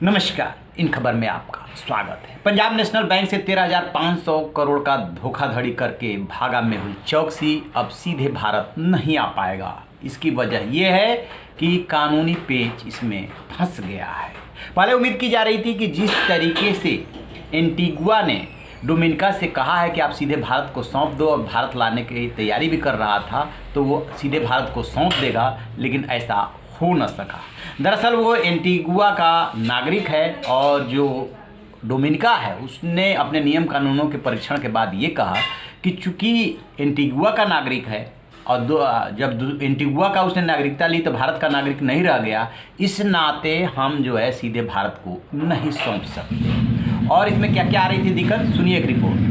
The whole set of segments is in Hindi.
नमस्कार, इन खबर में आपका स्वागत है। पंजाब नेशनल बैंक से 13,500 करोड़ का धोखाधड़ी करके भागा मेहुल चौकसी अब सीधे भारत नहीं आ पाएगा। इसकी वजह यह है कि कानूनी पेच इसमें फंस गया है। पहले उम्मीद की जा रही थी कि जिस तरीके से एंटीगुआ ने डोमिनिका से कहा है कि आप सीधे भारत को सौंप दो और भारत लाने की तैयारी भी कर रहा था, तो वो सीधे भारत को सौंप देगा, लेकिन ऐसा हो न सका। दरअसल वो एंटीगुआ का नागरिक है और जो डोमिनिका है उसने अपने नियम कानूनों के परीक्षण के बाद ये कहा कि चूंकि एंटीगुआ का नागरिक है और जब एंटीगुआ का उसने नागरिकता ली तो भारत का नागरिक नहीं रह गया, इस नाते हम जो है सीधे भारत को नहीं सौंप सकते। और इसमें क्या क्या आ रही थी दिक्कत, सुनिए एक रिपोर्ट।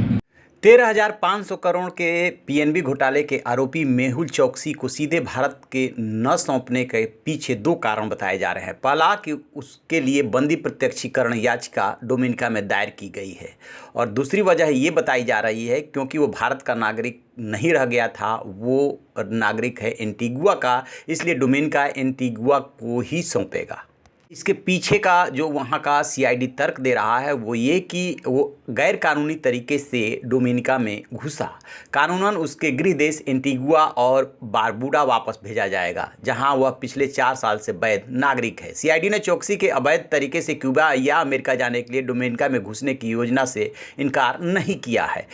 13,500 करोड़ के पीएनबी घोटाले के आरोपी मेहुल चौकसी को सीधे भारत के न सौंपने के पीछे दो कारण बताए जा रहे हैं। पहला कि उसके लिए बंदी प्रत्यक्षीकरण याचिका डोमिनिका में दायर की गई है, और दूसरी वजह ये बताई जा रही है क्योंकि वो भारत का नागरिक नहीं रह गया था, वो नागरिक है एंटीगुआ का, इसलिए डोमिनिका एंटीगुआ को ही सौंपेगा। इसके पीछे का जो वहाँ का सीआईडी तर्क दे रहा है वो ये कि वो गैर कानूनी तरीके से डोमिनिका में घुसा। कानूनन उसके गृह देश एंटीगुआ और बारबुडा वापस भेजा जाएगा, जहां वह पिछले 4 साल से वैध नागरिक है। सीआईडी ने चौकसी के अवैध तरीके से क्यूबा या अमेरिका जाने के लिए डोमिनिका में घुसने की योजना से इनकार नहीं किया है।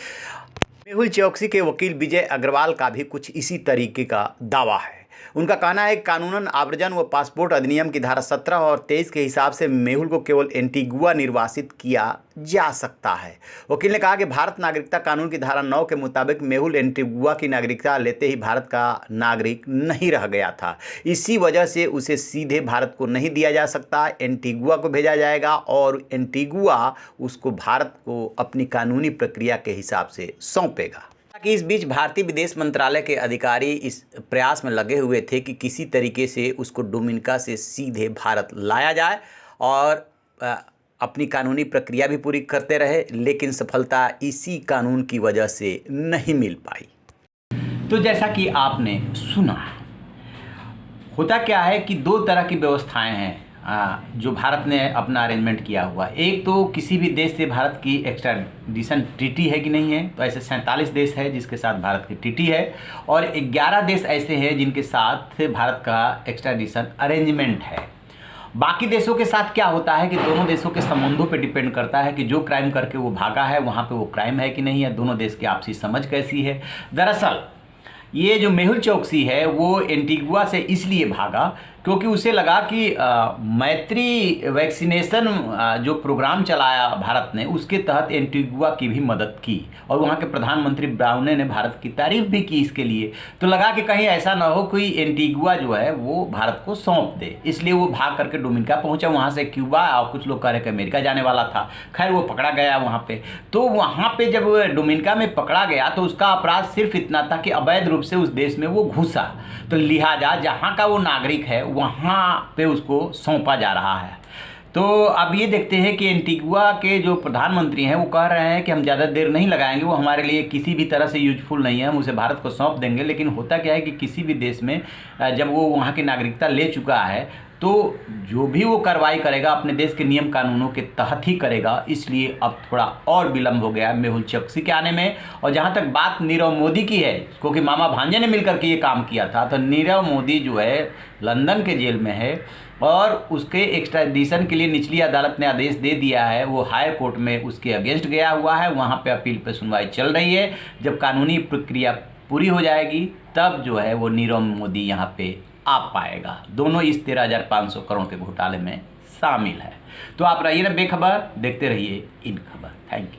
मेहुल चौकसी के वकील विजय अग्रवाल का भी कुछ इसी तरीके का दावा है। उनका कहना है कि कानूनन आव्रजन व पासपोर्ट अधिनियम की धारा 17 और 23 के हिसाब से मेहुल को केवल एंटीगुआ निर्वासित किया जा सकता है। वकील ने कहा कि भारत नागरिकता कानून की धारा 9 के मुताबिक मेहुल एंटीगुआ की नागरिकता लेते ही भारत का नागरिक नहीं रह गया था। इसी वजह से उसे सीधे भारत को नहीं दिया जा सकता, एंटीगुआ को भेजा जाएगा और एंटीगुआ उसको भारत को अपनी कानूनी प्रक्रिया के हिसाब से सौंपेगा। कि इस बीच भारतीय विदेश मंत्रालय के अधिकारी इस प्रयास में लगे हुए थे कि किसी तरीके से उसको डोमिनिका से सीधे भारत लाया जाए और अपनी कानूनी प्रक्रिया भी पूरी करते रहे, लेकिन सफलता इसी कानून की वजह से नहीं मिल पाई। तो जैसा कि आपने सुना, होता क्या है कि दो तरह की व्यवस्थाएं हैं जो भारत ने अपना अरेंजमेंट किया हुआ। एक तो किसी भी देश से भारत की एक्स्ट्राडिशन ट्रीटी है कि नहीं है, तो ऐसे 47 देश है जिसके साथ भारत की ट्रीटी है, और 11 देश ऐसे हैं जिनके साथ भारत का एक्स्ट्राडिशन अरेंजमेंट है। बाकी देशों के साथ क्या होता है कि दोनों देशों के संबंधों पे डिपेंड करता है कि जो क्राइम करके वो भागा है वहाँ पे वो क्राइम है कि नहीं है, दोनों देश की आपसी समझ कैसी है। दरअसल ये जो मेहुल चौकसी है वो एंटीगुआ से इसलिए भागा क्योंकि उसे लगा कि मैत्री वैक्सीनेशन जो प्रोग्राम चलाया भारत ने, उसके तहत एंटीगुआ की भी मदद की और वहाँ के प्रधानमंत्री ब्राउने ने भारत की तारीफ भी की इसके लिए। तो लगा कि कहीं ऐसा ना हो कोई एंटीगुआ जो है वो भारत को सौंप दे, इसलिए वो भाग करके डोमिनिका पहुँचा। वहाँ से क्यूबा और कुछ लोग कह रहे कि अमेरिका जाने वाला था। खैर वो पकड़ा गया वहाँ पर। तो वहाँ पर जब डोमिनिका में पकड़ा गया तो उसका अपराध सिर्फ इतना था कि अवैध रूप से उस देश में वो घुसा, तो लिहाजा जहाँ का वो नागरिक है वहाँ पे उसको सौंपा जा रहा है। तो अब ये देखते हैं कि एंटीगुआ के जो प्रधानमंत्री हैं वो कह रहे हैं कि हम ज़्यादा देर नहीं लगाएंगे, वो हमारे लिए किसी भी तरह से यूजफुल नहीं है, हम उसे भारत को सौंप देंगे। लेकिन होता क्या है कि किसी भी देश में जब वो वहाँ की नागरिकता ले चुका है तो जो भी वो कार्रवाई करेगा अपने देश के नियम कानूनों के तहत ही करेगा, इसलिए अब थोड़ा और विलम्ब हो गया मेहुल चौकसी के आने में। और जहाँ तक बात नीरव मोदी की है, क्योंकि मामा भांजे ने मिलकर के ये काम किया था, तो नीरव मोदी जो है लंदन के जेल में है और उसके एक्स्ट्राडिशन के लिए निचली अदालत ने आदेश दे दिया है। वो हायर कोर्ट में उसके अगेंस्ट गया हुआ है, वहाँ पे अपील पे सुनवाई चल रही है। जब कानूनी प्रक्रिया पूरी हो जाएगी तब जो है वो नीरव मोदी यहाँ पे आ पाएगा। दोनों इस 13,500 करोड़ के घोटाले में शामिल है। तो आप रहिए ना बेखबर, देखते रहिए इन खबर। Thank you.